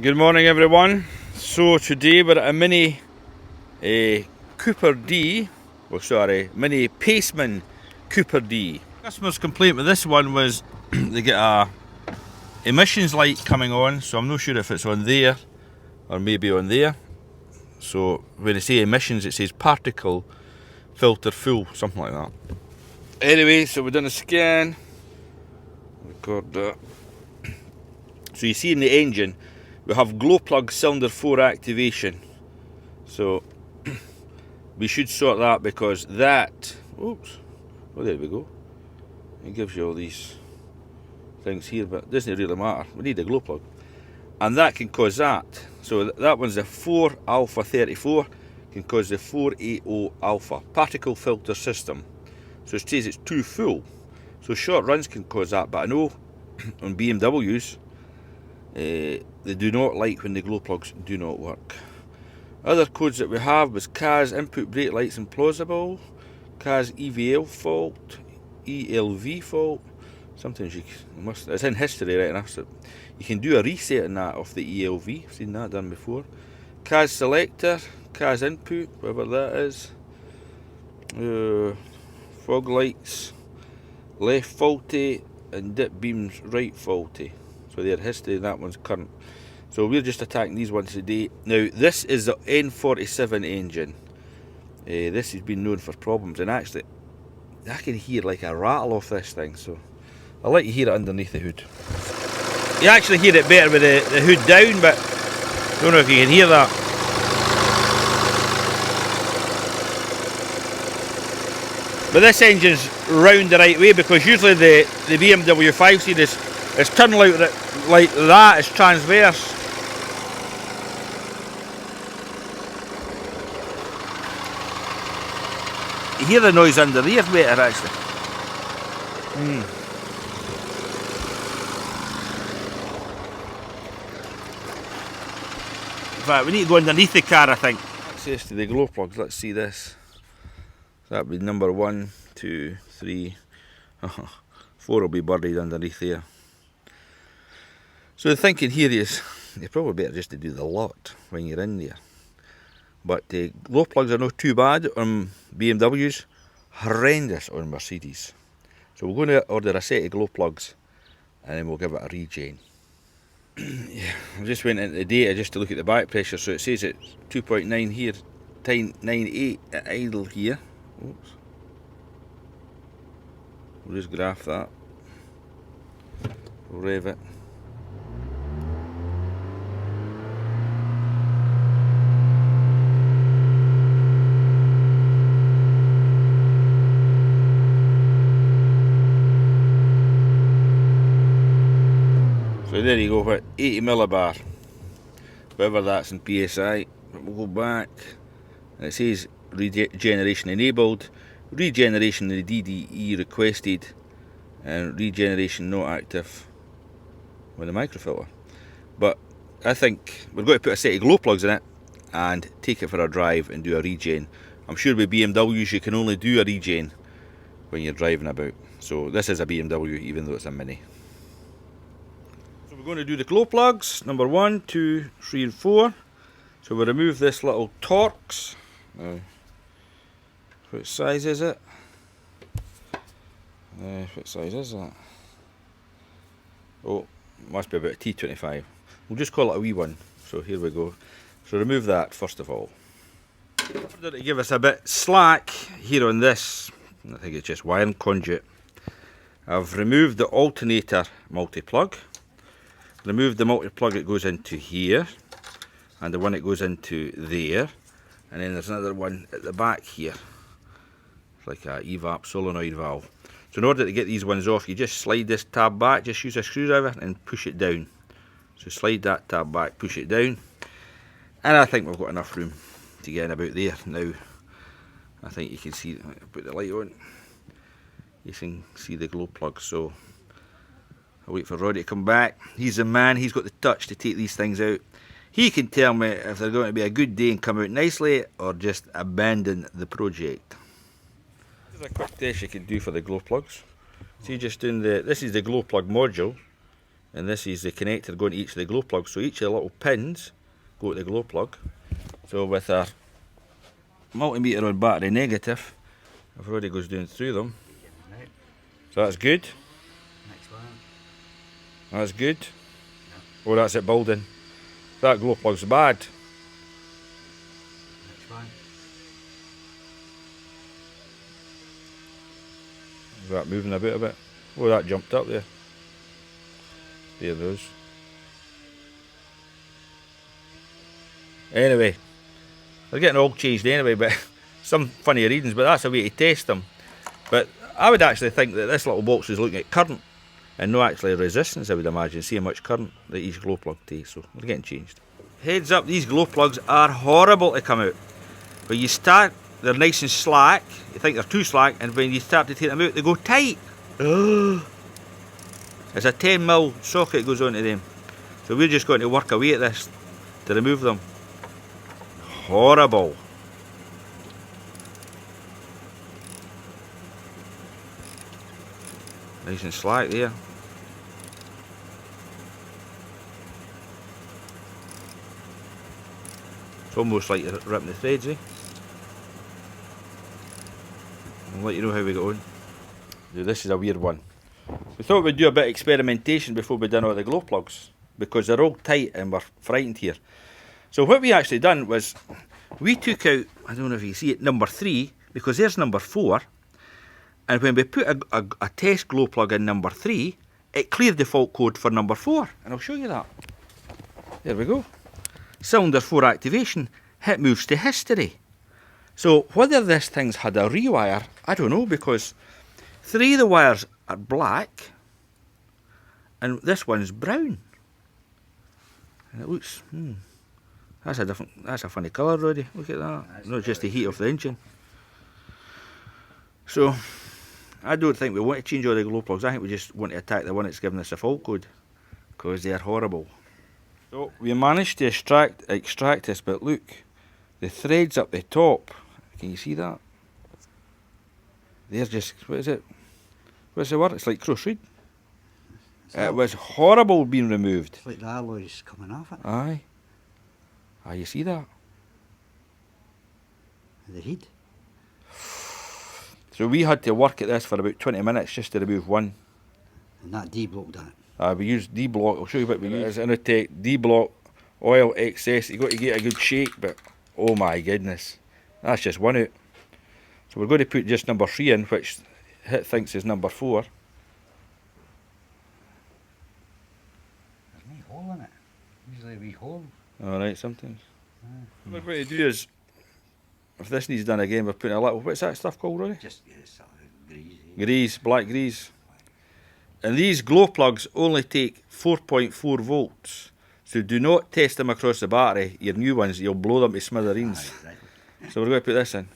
Good morning everyone. So today we're at a mini Cooper D, mini Paceman Cooper D. Customer's complaint with this one was they get a emissions light coming on, so I'm not sure if it's on there or maybe on there. So when they say emissions it says particle filter full, something like that. Anyway, so we've done a scan, record that. So you see in the engine we have glow plug cylinder 4 activation, so we should sort that because that, oops, well there we go, it gives you all these things here, but it doesn't really matter, we need a glow plug, and that can cause that. So that one's the 4 alpha 34, can cause the 480 alpha particle filter system. So it says it's too full, so short runs can cause that, but I know on BMWs they do not like when the glow plugs do not work. Other codes that we have was CAS input brake lights implausible, CAS EVL fault, ELV fault. Sometimes you must, it's in history right enough, so you can do a reset on that off the ELV. I've seen that done before. CAS selector, CAS input, whatever that is. Fog lights left faulty and dip beams right faulty. So they're history, that one's current. So we're just attacking these ones today. Now this is the N47 engine. This has been known for problems, and actually I can hear like a rattle off this thing, so I'll let you hear it underneath the hood. You actually hear it better with the hood down, but I don't know if you can hear that. But this engine's round the right way, because usually the BMW 5 Series is turned like that, it's transverse. You hear the noise under there better actually. In fact, we need to go underneath the car, I think. Access to the glow plugs, let's see this. That would be number 1, 2, 3, 4 will be buried underneath there. So the thinking here is, you're probably better just to do the lot when you're in there. But the glow plugs are not too bad on BMWs, horrendous on Mercedes. So we're going to order a set of glow plugs and then we'll give it a regen. Yeah, I just went into the data just to look at the back pressure, so it says it's 2.9 here, 9.8 at idle here. Oops. We'll just graph that. We'll rev it. So there you go, 80 millibar, whatever that's in PSI. But we'll go back, and it says regeneration enabled, regeneration in the DDE requested, and regeneration not active with a microfilter. But I think we're going to put a set of glow plugs in it and take it for a drive and do a regen. I'm sure with BMWs you can only do a regen when you're driving about. So this is a BMW even though it's a Mini. So we're going to do the glow plugs, number 1, 2, 3 and 4. So we'll remove this little Torx. What size is it? What size is that? Oh, must be about a T25. We'll just call it a wee one. So here we go. So remove that first of all. In order to give us a bit slack here on this, I think it's just wiring conduit, I've removed the alternator multi-plug, removed the multi-plug that goes into here, and the one that goes into there, and then there's another one at the back here. It's like a evap solenoid valve. So in order to get these ones off, you just slide this tab back, just use a screwdriver and push it down. So slide that tab back, push it down, and I think we've got enough room to get in about there. Now, I think you can see, put the light on, you can see the glow plug, so I'll wait for Roddy to come back. He's the man, he's got the touch to take these things out. He can tell me if they're going to be a good day and come out nicely, or just abandon the project. This is a quick test you can do for the glow plugs. See, just doing this is the glow plug module. and this is the connector going to each of the glow plugs. So each of the little pins go to the glow plug. So with our multimeter on battery negative, I've already goes down through them. So that's good. Next one. That's good. Oh, that's it building. That glow plug's bad. Next one. Is that moving a bit? Oh, that jumped up there. There those. Anyway, they're getting all changed anyway, but some funny readings, but that's a way to test them. But I would actually think that this little box is looking at current and not actually resistance, I would imagine. See how much current that each glow plug takes, so they're getting changed. Heads up, these glow plugs are horrible to come out. When you start, they're nice and slack, you think they're too slack, and when you start to take them out, they go tight. It's a 10mm socket goes onto them. So we're just going to work away at this to remove them. Horrible. Nice and slack there. It's almost like you're ripping the threads, eh? I'll let you know how we go on. This is a weird one. We thought we'd do a bit of experimentation before we done all the glow plugs, because they're all tight and we're frightened here. So what we actually done was, we took out, I don't know if you see it, number 3, because there's number 4, and when we put a test glow plug in number 3, it cleared the fault code for number 4, and I'll show you that. There we go. Cylinder 4 activation, it moves to history. So whether this thing's had a rewire, I don't know, because 3 of the wires are black, and this one's brown. And it looks, that's a funny colour, Roddy. Look at that. That's Not just the heat of the engine. So, I don't think we want to change all the glow plugs. I think we just want to attack the one that's giving us a fault code, because they are horrible. So, we managed to extract this, but look, the threads up the top, can you see that? They're just, what is it? What's the word? It's like cross-reed. It was horrible being removed. It's like the alloy's coming off it. Aye. Ah, you see that? The heat. So we had to work at this for about 20 minutes just to remove one. And that D-block done it. We used D-block. I'll show you what we use. Innotech D-block oil excess. You've got to get a good shake, but oh my goodness. That's just one out. So we're going to put just number 3 in, which Hit thinks is number 4. There's a wee hole in it. Usually a wee hole. Alright, sometimes. What we're going to do is, if this needs done again, we're putting a little, what's that stuff called, Ronnie? Just grease. Grease, black grease. And these glow plugs only take 4.4 volts. So do not test them across the battery. Your new ones, you'll blow them to smithereens. Exactly. So we're going to put this in.